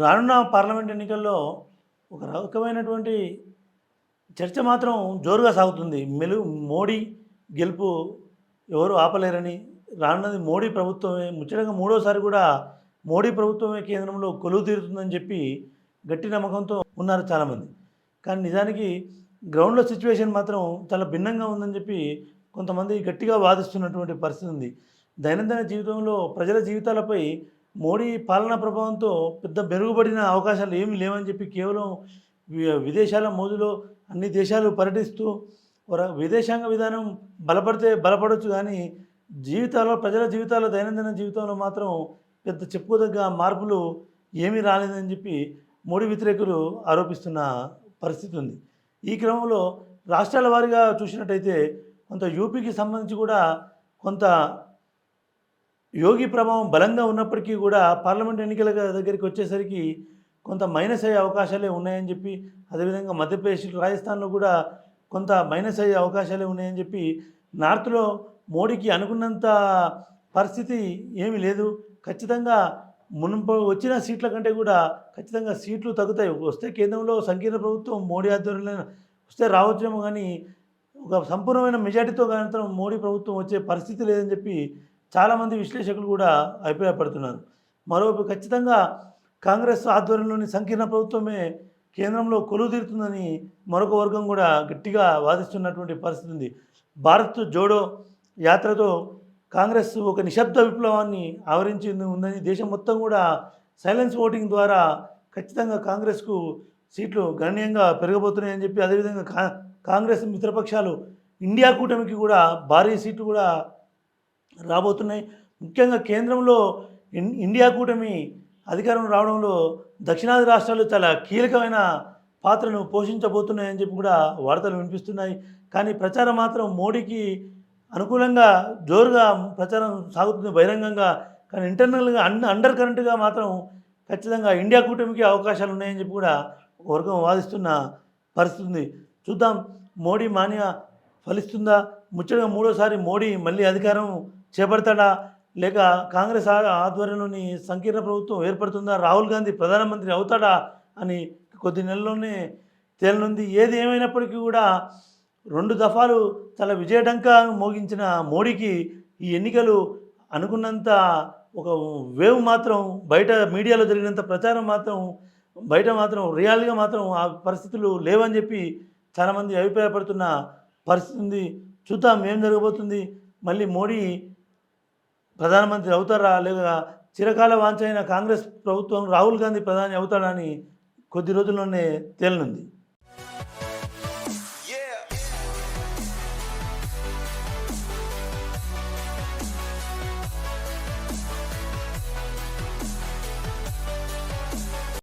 రానున్న పార్లమెంట్ ఎన్నికల్లో ఒక రకమైనటువంటి చర్చ మాత్రం జోరుగా సాగుతుంది. మోడీ గెలుపు ఎవరు ఆపలేరని, రానున్నది మోడీ ప్రభుత్వమే, ముచ్చటంగా మూడోసారి కూడా మోడీ ప్రభుత్వమే కేంద్రంలో కొలువు తీరుతుందని చెప్పి గట్టి నమ్మకంతో ఉన్నారు చాలామంది. కానీ నిజానికి గ్రౌండ్‌లో సిట్యుయేషన్ మాత్రం చాలా భిన్నంగా ఉందని చెప్పి కొంతమంది గట్టిగా వాదిస్తున్నటువంటి పరిస్థితి ఉంది. దైనందిన జీవితంలో ప్రజల జీవితాలపై మోడీ పాలనా ప్రభావంతో పెద్ద మెరుగుపడిన అవకాశాలు ఏమీ లేవని చెప్పి కేవలం విదేశాల మోజులో అన్ని దేశాలు పర్యటిస్తూ విదేశాంగ విధానం బలపడితే బలపడొచ్చు కానీ ప్రజల జీవితాల్లో దైనందిన జీవితంలో మాత్రం పెద్ద చెప్పుకోదగ్గ మార్పులు ఏమీ రాలేదని చెప్పి మోడీ వ్యతిరేకులు ఆరోపిస్తున్న పరిస్థితి ఉంది. ఈ క్రమంలో రాష్ట్రాల వారీగా చూసినట్టయితే కొంత యూపీకి సంబంధించి కూడా కొంత యోగి ప్రభావం బలంగా ఉన్నప్పటికీ కూడా పార్లమెంట్ ఎన్నికల దగ్గరికి వచ్చేసరికి కొంత మైనస్ అయ్యే అవకాశాలే ఉన్నాయని చెప్పి, అదేవిధంగా మధ్యప్రదేశ్, రాజస్థాన్లో కూడా కొంత మైనస్ అయ్యే అవకాశాలే ఉన్నాయని చెప్పి, నార్త్లో మోడీకి అనుకున్నంత పరిస్థితి ఏమీ లేదు. ఖచ్చితంగా మునుపు వచ్చిన సీట్ల కంటే కూడా ఖచ్చితంగా సీట్లు తగ్గుతాయి. వస్తే కేంద్రంలో సంకీర్ణ ప్రభుత్వం మోడీ ఆధ్వర్యంలో వస్తే రావచ్చేమో కానీ ఒక సంపూర్ణమైన మెజార్టీతో మాత్రం మోడీ ప్రభుత్వం వచ్చే పరిస్థితి లేదని చెప్పి చాలామంది విశ్లేషకులు కూడా అభిప్రాయపడుతున్నారు. మరోవైపు ఖచ్చితంగా కాంగ్రెస్ ఆధ్వర్యంలోని సంకీర్ణ ప్రభుత్వమే కేంద్రంలో కొలువు తీరుతుందని మరొక వర్గం కూడా గట్టిగా వాదిస్తున్నటువంటి పరిస్థితి ఉంది. భారత్ జోడో యాత్రతో కాంగ్రెస్ ఒక నిశ్శబ్ద విప్లవాన్ని ఆవరించి ఉందని, దేశం మొత్తం కూడా సైలెన్స్ ఓటింగ్ ద్వారా ఖచ్చితంగా కాంగ్రెస్కు సీట్లు గణనీయంగా పెరగబోతున్నాయని చెప్పి, అదేవిధంగా కాంగ్రెస్ మిత్రపక్షాలు ఇండియా కూటమికి కూడా భారీ సీట్లు కూడా రాబోతున్నాయి. ముఖ్యంగా కేంద్రంలో ఇండియా కూటమి అధికారం రావడంలో దక్షిణాది రాష్ట్రాలు చాలా కీలకమైన పాత్రను పోషించబోతున్నాయని చెప్పి కూడా వార్తలు వినిపిస్తున్నాయి. కానీ ప్రచారం మాత్రం మోడీకి అనుకూలంగా జోరుగా ప్రచారం సాగుతుంది బహిరంగంగా. కానీ ఇంటర్నల్గా అండర్ కరెంట్గా మాత్రం ఖచ్చితంగా ఇండియా కూటమికి అవకాశాలు ఉన్నాయని చెప్పి కూడా ఒక వర్గం వాదిస్తున్న పరిస్థితి ఉంది. చూద్దాం మోడీ మాన్య ఫలిస్తుందా? ముచ్చటగా మూడోసారి మోడీ మళ్ళీ అధికారం చేపడతాడా, లేక కాంగ్రెస్ ఆధ్వర్యంలోని సంకీర్ణ ప్రభుత్వం ఏర్పడుతుందా, రాహుల్ గాంధీ ప్రధానమంత్రి అవుతాడా అని కొద్ది నెలల్లోనే తేలనుంది. ఏది ఏమైనప్పటికీ కూడా 2 దఫాలు చాలా విజయఢంకా మోగించిన మోడీకి ఈ ఎన్నికలు అనుకున్నంత ఒక వేవ్ మాత్రం బయట మీడియాలో జరిగినంత ప్రచారం మాత్రం బయట మాత్రం రియల్గా మాత్రం ఆ పరిస్థితులు లేవని చెప్పి చాలామంది అభిప్రాయపడుతున్న పరిస్థితి ఉంది. చూద్దాం ఏం జరగబోతుంది. మళ్ళీ మోడీ ప్రధానమంత్రి అవుతారా, లేక చిరకాల వాంఛ అయిన కాంగ్రెస్ ప్రభుత్వం రాహుల్ గాంధీ ప్రధాని అవుతాడా అని కొద్ది రోజుల్లోనే తేలనుంది.